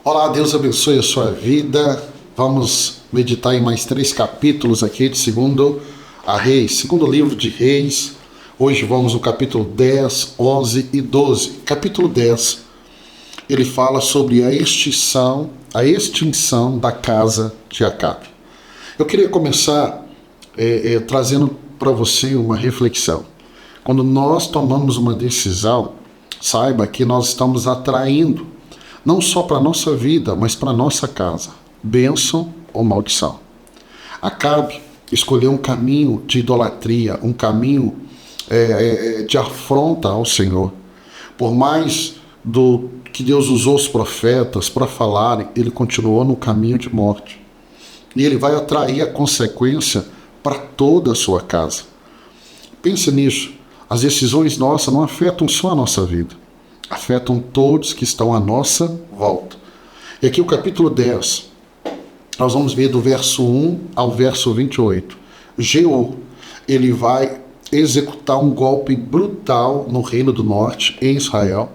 Olá, Deus abençoe a sua vida. Vamos meditar em mais 3 capítulos aqui de segundo livro de Reis. Hoje vamos no capítulo 10, 11 e 12. Capítulo 10, ele fala sobre a extinção da casa de Acabe. Eu queria começar trazendo para você uma reflexão. Quando nós tomamos uma decisão, saiba que nós estamos atraindo não só para a nossa vida, mas para a nossa casa, bênção ou maldição. Acabe escolheu um caminho de idolatria, um caminho de afronta ao Senhor. Por mais que Deus usou os profetas para falarem, ele continuou no caminho de morte. E ele vai atrair a consequência para toda a sua casa. Pense nisso. As decisões nossas não afetam só a nossa vida, afetam todos que estão à nossa volta. E aqui o capítulo 10, nós vamos ver do verso 1 ao verso 28. Jeú, ele vai executar um golpe brutal no reino do norte, em Israel.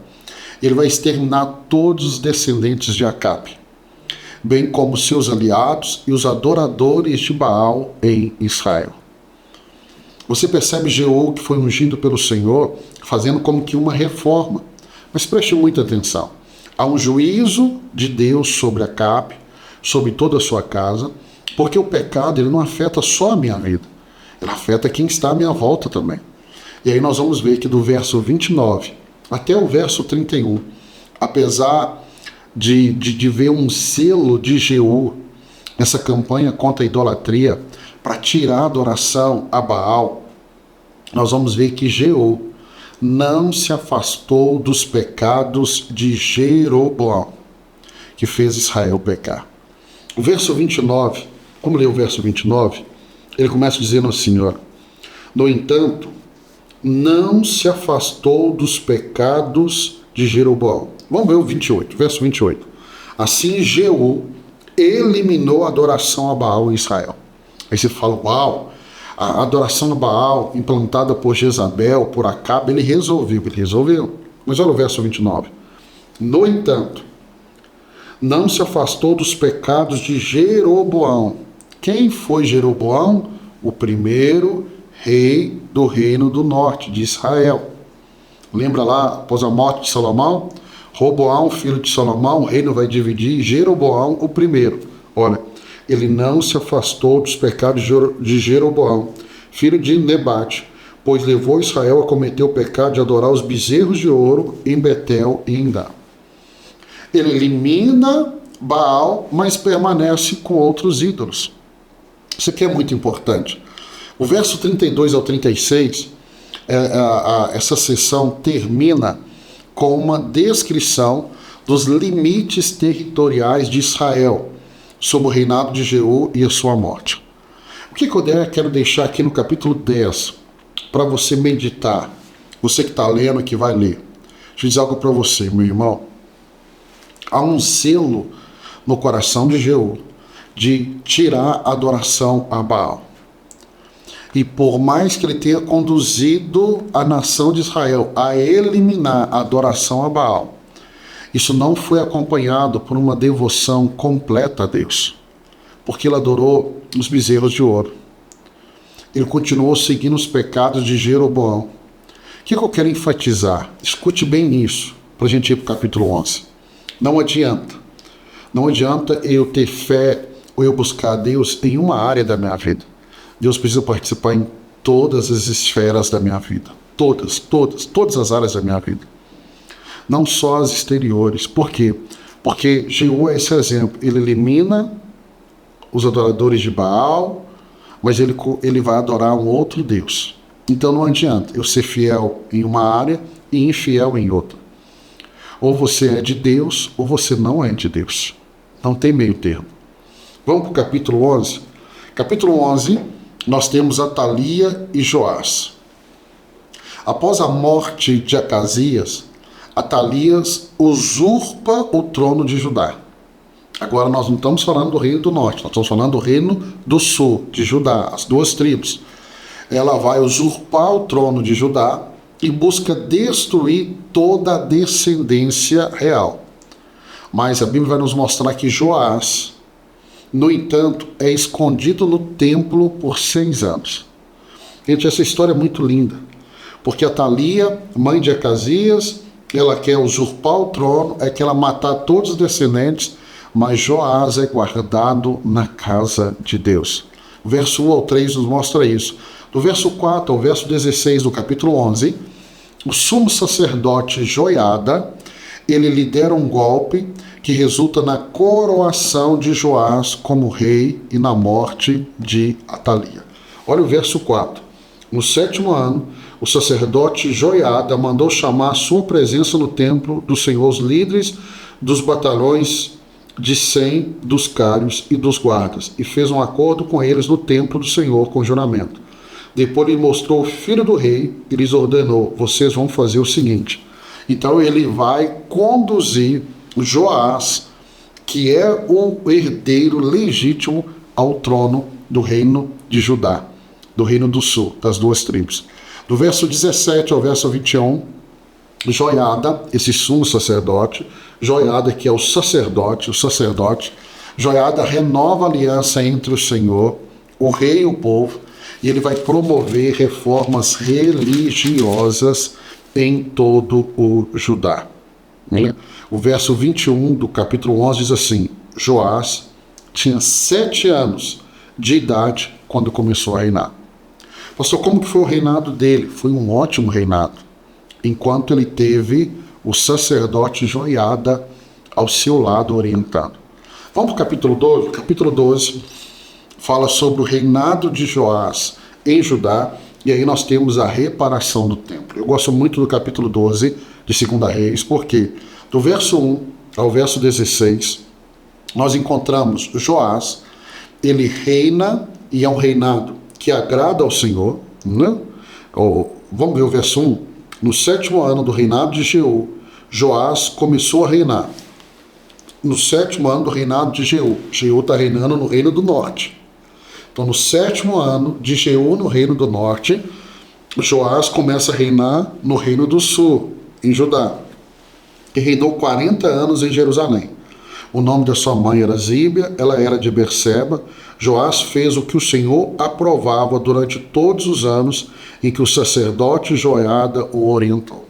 Ele vai exterminar todos os descendentes de Acabe, bem como seus aliados e os adoradores de Baal em Israel. Você percebe Jeú, que foi ungido pelo Senhor, fazendo como que uma reforma. Mas preste muita atenção. Há um juízo de Deus sobre Acabe, sobre toda a sua casa, porque o pecado ele não afeta só a minha vida, ele afeta quem está à minha volta também. E aí nós vamos ver que do verso 29 até o verso 31, apesar de ver um selo de Jeú nessa campanha contra a idolatria, para tirar a adoração a Baal, nós vamos ver que Jeú não se afastou dos pecados de Jeroboão, que fez Israel pecar. O verso 29, como ler o verso 29, ele começa dizendo assim, ó: no entanto, não se afastou dos pecados de Jeroboão. Vamos ver o 28, verso 28. Assim Jeú eliminou a adoração a Baal em Israel. Aí você fala, uau, a adoração a Baal implantada por Jezabel, por Acabe, ele resolveu. Mas olha o verso 29. No entanto, não se afastou dos pecados de Jeroboão. Quem foi Jeroboão? O primeiro rei do reino do norte, de Israel. Lembra lá, após a morte de Salomão? Roboão, filho de Salomão, o reino vai dividir, Jeroboão, o primeiro. Olha, ele não se afastou dos pecados de Jeroboão, filho de Nebate, pois levou Israel a cometer o pecado de adorar os bezerros de ouro em Betel e em Dan. Ele elimina Baal, mas permanece com outros ídolos. Isso aqui é muito importante. O verso 32 ao 36, essa sessão termina com uma descrição dos limites territoriais de Israel, sob o reinado de Jeú e a sua morte. O que eu quero deixar aqui no capítulo 10, para você meditar, você que está lendo, que vai ler. Deixa eu dizer algo para você, meu irmão. Há um selo no coração de Jeú, de tirar a adoração a Baal. E por mais que ele tenha conduzido a nação de Israel a eliminar a adoração a Baal, isso não foi acompanhado por uma devoção completa a Deus, porque ele adorou os bezerros de ouro. Ele continuou seguindo os pecados de Jeroboão. O que eu quero enfatizar? Escute bem isso, para a gente ir para o capítulo 11. Não adianta eu ter fé ou eu buscar a Deus em uma área da minha vida. Deus precisa participar em todas as esferas da minha vida. Todas as áreas da minha vida. Não só as exteriores. Por quê? Porque Jeú é esse exemplo. Ele elimina os adoradores de Baal, mas ele vai adorar um outro Deus. Então não adianta eu ser fiel em uma área e infiel em outra. Ou você é de Deus, ou você não é de Deus. Não tem meio termo. Vamos para o capítulo 11. Capítulo 11, nós temos Atalia e Joás. Após a morte de Acasias, Atalias usurpa o trono de Judá. Agora nós não estamos falando do reino do norte, nós estamos falando do reino do sul, de Judá, as 2 tribos. Ela vai usurpar o trono de Judá e busca destruir toda a descendência real. Mas a Bíblia vai nos mostrar que Joás, no entanto, é escondido no templo por 6 anos. Gente, essa história é muito linda, porque a Thalia, mãe de Acasias, ela quer usurpar o trono, quer matar todos os descendentes, mas Joás é guardado na casa de Deus. O verso 1 ao 3 nos mostra isso. Do verso 4 ao verso 16 do capítulo 11, o sumo sacerdote Joiada, ele lidera um golpe que resulta na coroação de Joás como rei e na morte de Atalia. Olha o verso 4. No 7º ano, o sacerdote Joiada mandou chamar à sua presença no templo do Senhor os líderes dos batalhões de 100 dos cários e dos guardas, e fez um acordo com eles no templo do Senhor com juramento. Depois ele mostrou o filho do rei e lhes ordenou: vocês vão fazer o seguinte. Então ele vai conduzir Joás, que é o herdeiro legítimo ao trono do reino de Judá, do reino do sul, das 2 tribos. Do verso 17 ao verso 21, Joiada, esse sumo sacerdote, Joiada que é o sacerdote, Joiada renova a aliança entre o Senhor, o rei e o povo, e ele vai promover reformas religiosas em todo o Judá. O verso 21 do capítulo 11 diz assim: Joás tinha 7 anos de idade quando começou a reinar. Pastor, como que foi o reinado dele? Foi um ótimo reinado, enquanto ele teve o sacerdote Joiada ao seu lado orientando. Vamos para o capítulo 12? O capítulo 12 fala sobre o reinado de Joás em Judá, e aí nós temos a reparação do templo. Eu gosto muito do capítulo 12 de 2 Reis, porque do verso 1 ao verso 16, nós encontramos Joás, ele reina, e é um reinado que agrada ao Senhor, né? Vamos ver o verso 1. No 7º ano do reinado de Jeú, Joás começou a reinar. No 7º ano do reinado de Jeú. Jeú está reinando no reino do norte. Então, no 7º ano de Jeú, no reino do norte, Joás começa a reinar no reino do sul, em Judá. E reinou 40 anos em Jerusalém. O nome da sua mãe era Zíbia, ela era de Berseba. Joás fez o que o Senhor aprovava durante todos os anos em que o sacerdote Joiada o orientou.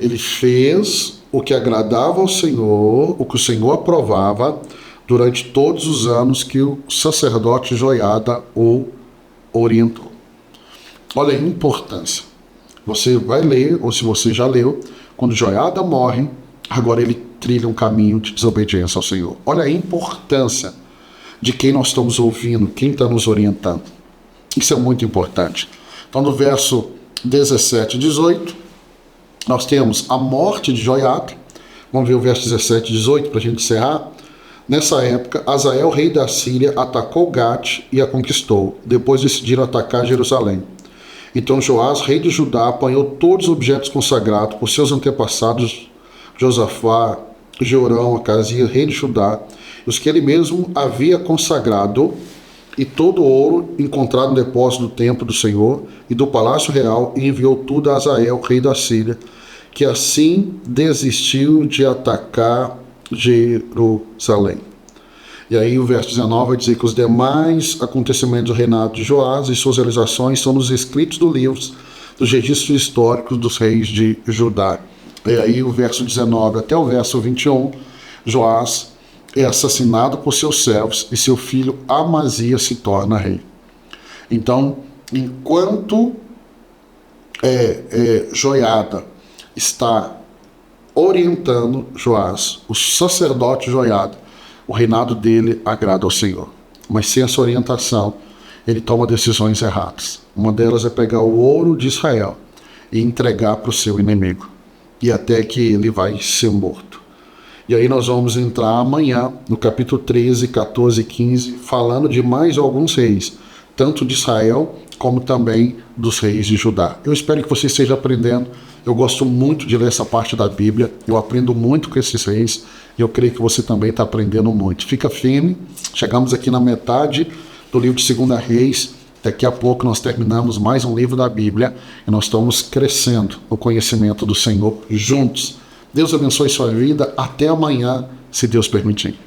Ele fez o que agradava ao Senhor, o que o Senhor aprovava durante todos os anos que o sacerdote Joiada o orientou. Olha a importância. Você vai ler, ou se você já leu, quando Joiada morre, agora ele trilha um caminho de desobediência ao Senhor. Olha a importância de quem nós estamos ouvindo, quem está nos orientando. Isso é muito importante. Então, no verso 17 e 18, nós temos a morte de Joiada. Vamos ver o verso 17 e 18 para a gente encerrar. Nessa época, Azael, rei da Síria, atacou Gate e a conquistou. Depois decidiram atacar Jerusalém. Então Joás, rei de Judá, apanhou todos os objetos consagrados por seus antepassados, Josafá, Jeorão, Acasias, rei de Judá, os que ele mesmo havia consagrado, e todo o ouro encontrado no depósito do templo do Senhor e do palácio real, e enviou tudo a Azael, rei da Síria, que assim desistiu de atacar Jerusalém. E aí o verso 19 vai dizer que os demais acontecimentos do reinado de Joás e suas realizações estão nos escritos do livro dos registros históricos dos reis de Judá. E aí o verso 19 até o verso 21, Joás é assassinado por seus servos e seu filho Amazias se torna rei. Então, enquanto Joiada está orientando Joás, o sacerdote Joiada, o reinado dele agrada ao Senhor. Mas sem essa orientação, ele toma decisões erradas. Uma delas é pegar o ouro de Israel e entregar para o seu inimigo, e até que ele vai ser morto. E aí nós vamos entrar amanhã no capítulo 13, 14 e 15, falando de mais alguns reis, tanto de Israel como também dos reis de Judá. Eu espero que você esteja aprendendo. Eu gosto muito de ler essa parte da Bíblia, eu aprendo muito com esses reis, e eu creio que você também está aprendendo muito. Fica firme, chegamos aqui na metade do livro de 2 Reis, daqui a pouco nós terminamos mais um livro da Bíblia, e nós estamos crescendo no conhecimento do Senhor juntos, Deus abençoe sua vida. Até amanhã, se Deus permitir.